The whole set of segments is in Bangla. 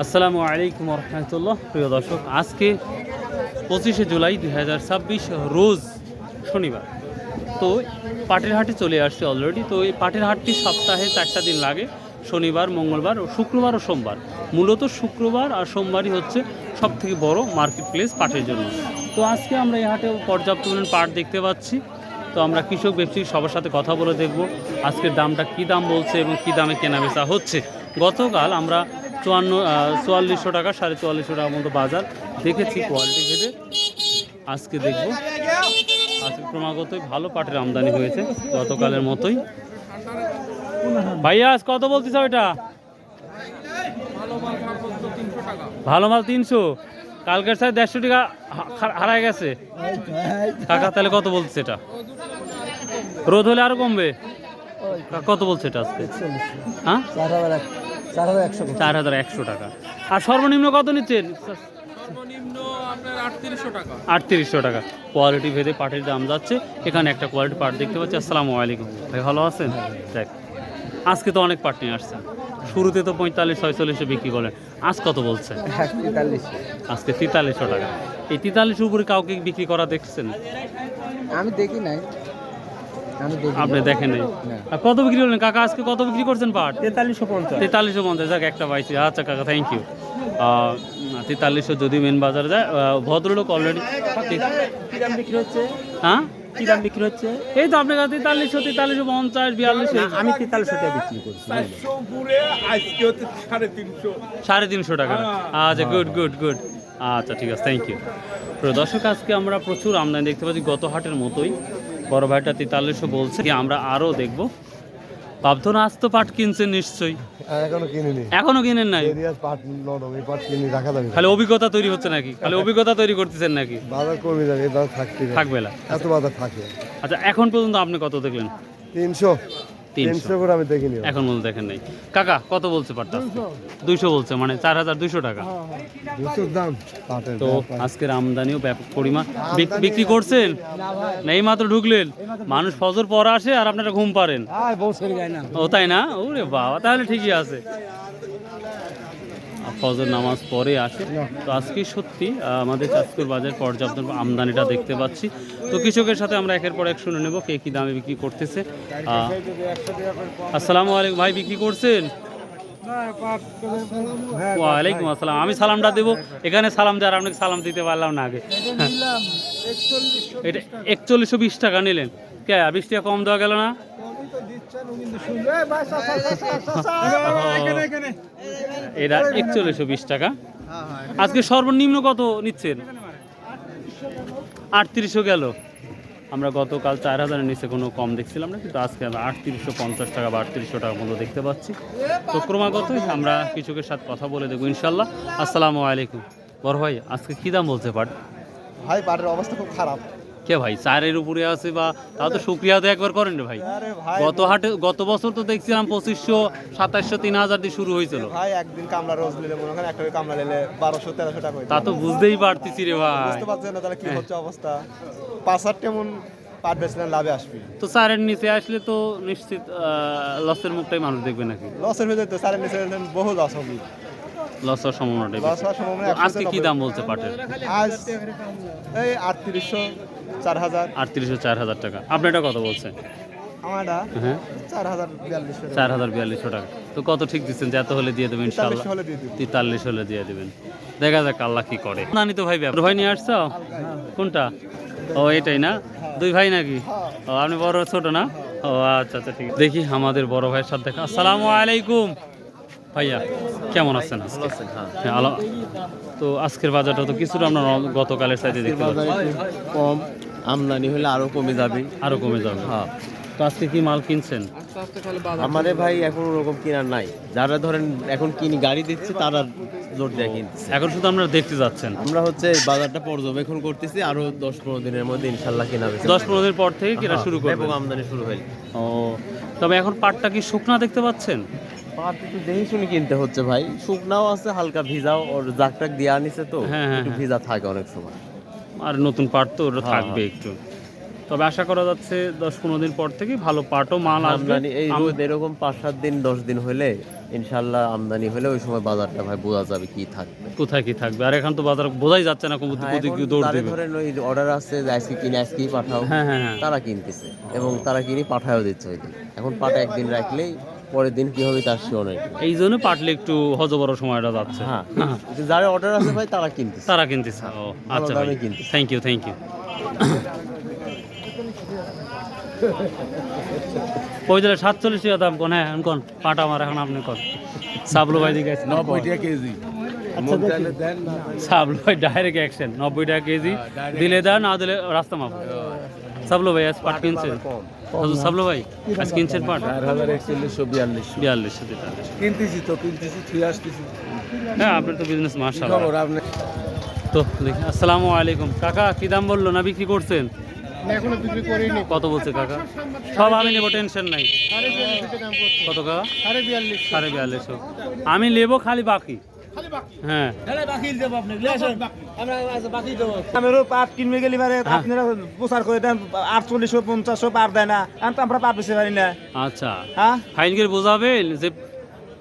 আসসালামু আলাইকুম রহমতুল্লাহ। প্রিয় দর্শক, আজকে 25শে জুলাই 2026 রোজ শনিবার। তো পাটের হাটে চলে আসছে অলরেডি। তো এই পাটের হাটটি সপ্তাহে 4টা দিন লাগে, শনিবার, মঙ্গলবার ও শুক্রবার ও সোমবার। মূলত শুক্রবার আর সোমবারই হচ্ছে সবথেকে বড় মার্কেট প্লেস পাটের জন্য। তো আজকে আমরা এই হাটে পর্যাপ্ত পরিমাণ পাট দেখতে পাচ্ছি। তো আমরা কৃষক ব্যবসায়ী সবার সাথে কথা বলে দেখব আজকের দামটা কী দাম বলছে এবং কী দামে কেনাবেচা হচ্ছে। গতকাল আমরা 4400 টাকা 4450 টাকার মতো বাজার দেখেছি কোয়ালিটি ভেদে। আজকে দেখব, আজকে ক্রমাগতই ভালো পাটের আমদানি হয়েছে গতকালের মতোই। ভাইয়া আজ কত বলতেছ ওইটা? ভালো মাল 300, কালকের সাথে 150 টাকা হারায় গেছে কাকা। তাহলে কত বলছে এটা? রোদ হলে আরো কমবে। কত বলছে এটা আজকে? হ্যাঁ, 4100 টাকা। আর সর্বনিম্ন কত নিচ্ছেন? সর্বনিম্ন আপনার 3800 টাকা। কোয়ালিটি ভেদে পাটের দাম যাচ্ছে। এখানে একটা কোয়ালিটি পাট দেখতে পাচ্ছি। আসসালামু আলাইকুম ভাই, ভালো আছেন? দেখ, আজকে তো অনেক পাট নিয়ে আসছেন। শুরুতে তো 45-46 বিক্রি করেন, আজ কত বলছে? আজকে 4300 টাকা। এই 43 উপরে কাউকে বিক্রি করা দেখছেন? আমি দেখি নাই। আপনি দেখেন নাই? আর কত বিক্রি করলেন কাকা আজকে? কত বিক্রি করছেন পাট? 4350। যাক, একটা পাইছি। আচ্ছা কাকা, থ্যাংক ইউ। 4300 যদি মেন বাজারে যায়। ভদ্রলোক অলরেডি বিক্রি হচ্ছে। হ্যাঁ, কি দাম বিক্রি হচ্ছে? এই তো আপনার কাছে 4350, 42। আমি 4300 টাকা বিক্রি করছি। 350 টাকা। আচ্ছা, গুড গুড গুড। আচ্ছা ঠিক আছে, থ্যাংক ইউ। প্রিয় দর্শক, আজকে আমরা প্রচুর আমদানি দেখতে পাচ্ছি গত হাটের মতোই। বড় ভাইটা 4300 বলছে। আমরা আরও দেখবো। ভাবতো না আজ তো পাট কিনছেন নিশ্চয়ই? এখনো কিনেন নাই? খালি অভিজ্ঞতা তৈরি হচ্ছে নাকি? খালি অভিজ্ঞতা তৈরি করতেছেন নাকি? থাকবে না। আচ্ছা, এখন পর্যন্ত আপনি কত দেখলেন? 300 করে আমি দেখিনি। এখন পর্যন্ত দেখেন নাই। কাকা কত বলছে পাটটা? 200 বলছে, মানে 4200 টাকা। 200 দাম। তো আজকের আমদানিও ব্যাপক পরিমাণ। বিক্রি করছেন না? এই মাত্র ঢুকলেন। মানুষ ফজর পর আসে আর আপনারা ঘুম পারেন। ও তাই না? ওরে বাবা, তাহলে ঠিকই আছে। ফজর নামাজ পরে আসে। তো আজকে সত্যি আমাদের চাঁদপুর বাজার পর্যাপ্ত আমদানিটা দেখতে পাচ্ছি। তো কৃষকের সাথে আমরা একের পর এক শুনে নেব কে কী দামে বিক্রি করতেছে। আসসালামু আলাইকুম ভাই, বিক্রি করছেন? ওয়ালাইকুম আসসালাম। আমি সালামটা দেবো, এখানে সালাম দেওয়ার আপনাকে সালাম দিতে পারলাম না আগে। এটা 4120 টাকা নিলেন কে? 20 টাকা কম দেওয়া গেল না? এটা 4120 টাকা। আজকে সর্বনিম্ন কত নিচ্ছেন? 3800 গেল। আমরা গতকাল 4000-এর নিচে কোনো কম দেখছিলাম না, কিন্তু আজকে আমরা 3850 টাকা বা 3800 টাকা মতো দেখতে পাচ্ছি। তো ক্রমাগতই আমরা কৃষকের সাথে কথা বলে দেখবো ইনশাল্লাহ। আসসালামু আলাইকুম। বড় ভাই, আজকে কী দাম বলছে পাট? ভাই পাটের অবস্থা খুব খারাপ। কে ভাই, 4-এর উপরে আছে? বা তাও তো শুক্রিয়া তো একবার করেন রে ভাই। গত বছর তো দেখছিলাম 2500, 2700, 3000 দিয়ে শুরু হয়েছিল ভাই একদিন কামলা রোজ নিলে মনে করেন একটা কামলা নিলে 1200-1300 টাকা। তা তো বুঝতেই পারতেছি রে ভাই। বুঝতে পারছেন না তাহলে কি হচ্ছে অবস্থা? 5-8 তেমন পাট বেচলেন লাভে আসবে। তো 4-এর নিচে আসলে তো নিশ্চিত লসের মুখটাই মানুষ দেখবে নাকি? লসের ভিতরে তো 4-এর নিচে বহু লস হবে। লস হওয়ার সম্ভাবনাটাই লস বেশি। হওয়ার সম্ভাবনা। তো আজকে কি দাম বলছে পাটের? আজ এই 3800, 4000। 3800-4000 টাকা। আপনি এটা কত বলছেন? আমারটা হ্যাঁ, 4042 টাকা। 4042 টাকা। তো কত ঠিক দিচ্ছেন যে এত হলে দিয়ে দেবেন ইনশাআল্লাহ? 43 হলে দিয়ে দিব। 43 হলে দিয়ে দেবেন। দেখা যাক আল্লাহ কি করে। নানি তো ভাই ব্যাপার ভাই নিয়ে আসছো? কোনটা? ও এটাই না? দুই ভাই নাকি? ও আপনি বড় ছোট না? ও আচ্ছা আচ্ছা, ঠিক আছে। দেখি আমাদের বড় ভাইয়ের সাথে দেখা। আসসালামু আলাইকুম ভাইয়া, কেমন আছেন? হ্যাঁ, তো আজকের বাজারটা তো কিছুটা আমরা গতকালের সাইডে দেখতে পাচ্ছি। কম আমদানি হলে আরো কমে যাবে। আরো কমে যাবে। হ্যাঁ, তো আজকে কি মাল কিনছেন? আমারে ভাই এখন ওরকম কেনার নাই। যারা ধরেন এখন কিনি গাড়ি দিচ্ছে তারা জোর দিয়ে কিনছে। এখন শুধু আপনারা দেখতে যাচ্ছেন? আমরা হচ্ছে বাজারটা পর্যবেক্ষণ করতেছি, আরো 10-15 দিনের মধ্যে ইনশাল্লাহ কেনা হবে। 10-15 দিন পর থেকে কেনা শুরু করবে এবং আমদানি শুরু হইল। ও, তবে এখন পাটটা কি শুকনা দেখতে পাচ্ছেন? পাট একটু দেখে শুনে কিনতে হচ্ছে ভাই। শুকনাও আছে, হালকা ভিজাও, ওর জাকটাক দিয়ে আনিছে তো হ্যাঁ, হ্যাঁ, একটু ভিজা থাকে অনেক সময়। আর নতুন পাট তো ওটা হ্যাঁ, থাকবে একটু। তবে আশা করা যাচ্ছে 10-15 দিন পর থেকে ভালো পাটও মাল আসবে। আমদানি এই রোদ এরকম 5-7 দিন 10 দিন হলে ইনশাল্লাহ আমদানি হলে ওই সময় বাজারটা ভাই বোঝা যাবে কি থাকবে। কোথায় কি থাকবে, আর এখন তো বাজার বোঝাই যাচ্ছে না কোন হ্যাঁ, দিকে এখন দৌড় যারা দিবে। ধরেন ওই অর্ডার আছে যে আজকে কিনে আজকেই পাঠাও, হ্যাঁ হ্যাঁ হ্যাঁ। তারা কিনতেছে এবং তারা কিনে পাঠাও দিচ্ছে ওই দিন। এখন পাটা একদিন রাখলেই পরের দিন কি হবে তার শিওর নেই। এই জন্য পাটলে একটু হজবড় সময়টা যাচ্ছে। হ্যাঁ, কিন্তু যারা অর্ডার আছে ভাই তারা কিনতেছে। তারা কিনতেছে। ও আচ্ছা ভাই, দামে কিনতেছে। Thank you thank you. কই দিলে 47 টাকা দাম কোন? হ্যাঁ কোন পাটা আমার এখন আপনি কোন সাবলু ভাই দিকে 90 টাকা কেজি। সাবলু ভাই ডাইরেক্ট অ্যাকশন 90 টাকা কেজি দিলে দেন, না দিলে রাস্তা মাপ। সাবলু ভাই আজ পাট কিনছেন? সাবলু ভাই আজ কিনছেন পাট? 4142 কিনতেছি তো, কিনতেছি ঠিক আসতেছি। হ্যাঁ আপনার তো বিজনেস মাশাআল্লাহ। খবর আপনি তো দেখি। আসসালামু আলাইকুম কাকা, কি দাম বললো না বিক্রি করছেন? এখনো বিক্রি করিনি। কত বলছে কাকা? সব আমি নেবো, টেনশন নাই। 42 দাম করছে। কত কাকা? 42.5। 4200 আমি নেবো, খালি বাকি। হ্যাঁ আমিও পাট কিনবে গেলি মানে আপনারা প্রচার করে দেন 4850 পার দেয় না, আমি তো আমরা পাট বেচতে পারি না। আচ্ছা হ্যাঁ, ফাইন করে বোঝাবেন যে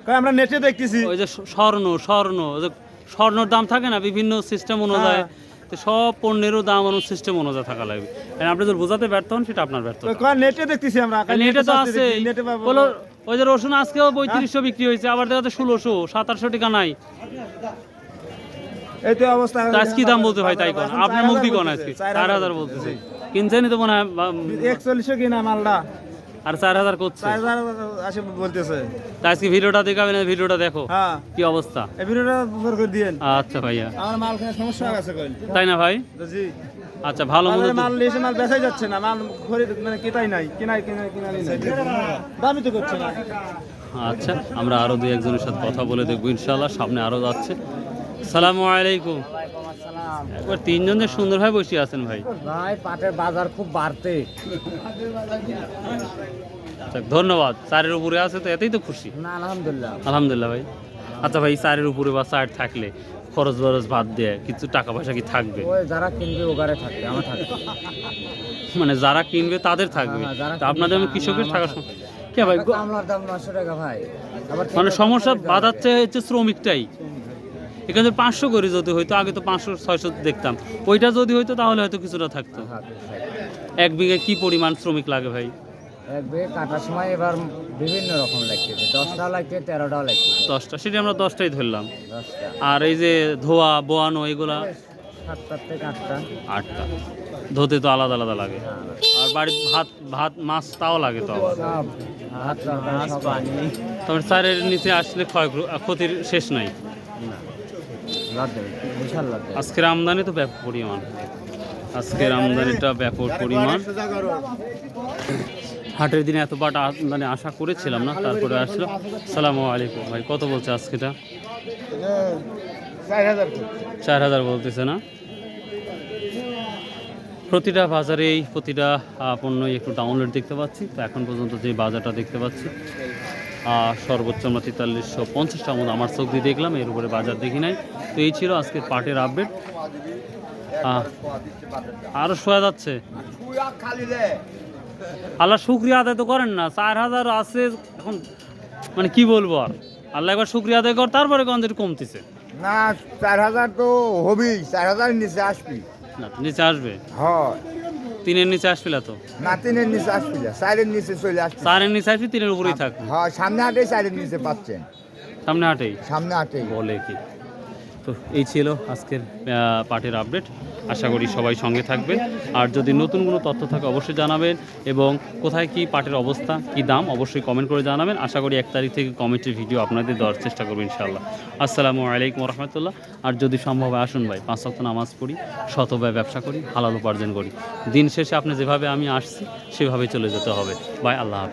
কারণ আমরা নেটে দেখতেছি। ওই যে স্বর্ণ ওই যে স্বর্ণর দাম থাকে না বিভিন্ন সিস্টেম অনুযায়ী, তো সব পণ্যেরও দাম অনুযায়ী সিস্টেম অনুযায়ী থাকা লাগবে। আর আপনি যদি বোঝাতে ব্যর্থ হন সেটা আপনার ব্যর্থ। নেটে দেখতেছি আমরা, নেটে তো আছে। নেটে পাবো। বলো ওই যে রসুন আজকেও 3500 বিক্রি হয়েছে, আবার দেখা যাচ্ছে 1600 1700 টাকা নাই। এই তো অবস্থা। তো আজ কি দাম বলতে ভাই তাই কোন? আপনার মুখ দিয়ে কোন আজকে 4000 বলতেছে, কিনছেনই তো মনে হয় 4100 কিনা মালটা, আর 4000 করছে। 4000 আসে বলতেছে। তা আজকে ভিডিওটা দেখাবেন, ভিডিওটা দেখো হ্যাঁ, কি অবস্থা। এই ভিডিওটা উপর করে দিয়েন। আচ্ছা ভাইয়া, আমার মাল কেনার সমস্যা হয়ে গেছে কইল। তাই না ভাই? জি, আচ্ছা ভালো মন্দ বাজারে মাল এসে মাল বেচাই যাচ্ছে না, মাল খরিদ মানে কেটাই নাই, কিনাই দামই তো করছে না। আচ্ছা আমরা আরো দুই একজনের সাথে কথা বলে দেখবো ইনশাআল্লাহ, সামনে আরো যাচ্ছে। সালামু আলাইকুম। একবার তিনজন যে সুন্দর ভাই বসে আছেন ভাই। ভাই পাটের বাজার খুব বাড়তে। আচ্ছা, ধন্যবাদ। 4-এর উপরে আছে তো এতেই তো খুশি। না, আলহামদুলিল্লাহ। আলহামদুলিল্লাহ ভাই। আচ্ছা ভাই 4-এর উপরে বা 4 থাকলে খরচ বরচ বাদ দিয়ে কিছু টাকা পয়সা কি থাকবে? ওই যারা কিনবে ওগারে থাকবে, আমার থাকবে। মানে যারা কিনবে তাদের থাকবে, হ্যাঁ, যারা তা আপনাদের কিনবে, কৃষকের আমার টাকা কে ভাই? কামলার দাম 900 টাকা ভাই। আবার মানে সমস্যা বাধাচ্ছে হচ্ছে শ্রমিকটাই। এখানে 500 করে যদি হইতো, আগে তো 500-600 দেখতাম, ওইটা যদি হইতো তাহলে হয়তো কিছুটা থাকতো। এক বিঘে কি পরিমাণ শ্রমিক লাগে ভাই? এক বিঘে কাটার সময় এবার বিভিন্ন রকম লাগতেছে, 10টা লাগছে, 13টাও লাগছে। 10টা, সেটা আমরা 10টাই ধরলাম। 10টা আর এই যে ধোয়া বোয়ানো এগুলা 7টা থেকে 8টা। 8টা। ধোতে তো আলাদা আলাদা লাগে। আর বাড়ির ভাত মাছ তাও লাগে তো আবার। সব হাত তরকারি সব পানি তবে 4-এর নিচে আসলে ক্ষতির শেষ নাই। লাভ দেবে, বিশাল লাভ দেবে। আজকের আমদানি তো ব্যাপক পরিমাণ, আজকের আমদানিটা ব্যাপক পরিমাণ। হাটের দিনে এত পাট আমদানি আশা করেছিলাম না, তারপরে আসলো। সালামু আলাইকুম ভাই, কত বলছে আজকেটা? 4000 বলতেছে না? প্রতিটা বাজারেই প্রতিটা পণ্যই একটু ডাউনলোড দেখতে পাচ্ছি। তো এখন পর্যন্ত যে বাজারটা দেখতে পাচ্ছি সর্বোচ্চ আমরা 4350টার মতো আমার চোখ দিয়ে দেখলাম, এর উপরে বাজার দেখি নাই। তো এই ছিল আজকের পাটের আপডেট। আরও শোয়া যাচ্ছে। আল্লাহ শুক্রিয়া আদায় তো করেন না, 4000 আছে এখন, মানে কি বলবো আর। আল্লাহ একবার শুক্রিয়া আদায় কর, তারপরে গঞ্জের কমতেছে না, 4000 তো হবেই, 4000 নিচে আসবি। না, নিচে আসবে। হয় 3-এর নিচে আসবে না তো? না, 3-এর নিচে আসবি না, 4-এর নিচে চলে আসবি। 4-এর নিচে আসবে, 3-এর উপরেই থাকবে। হ্যাঁ, সামনে হাটেই 4-এর নিচে পাচ্ছেন, সামনে হাটেই সামনে হাটেই। বলে কি। তো এই ছিল আজকের পাটের আপডেট। আশা করি সবাই সঙ্গে থাকবেন। আর যদি নতুন কোনো তথ্য থাকে অবশ্যই জানাবেন, এবং কোথায় কি পাটের অবস্থা, কি দাম অবশ্যই কমেন্ট করে জানাবেন। আশা করি 1 তারিখ থেকে কমেন্টের ভিডিও আপনাদের দেওয়ার চেষ্টা করবো ইনশাআল্লাহ। আসসালামু আলাইকুম রহমতুল্লাহ। আর যদি সম্ভব হয় আসুন ভাই, 5 ওয়াক্ত নামাজ পড়ি, শতভাবে ব্যবসা করি, হালাল উপার্জন করি। দিন শেষে আপনি যেভাবে আমি আসছি সেভাবে চলে যেতে হবে ভাই। আল্লাহ হাফেজ।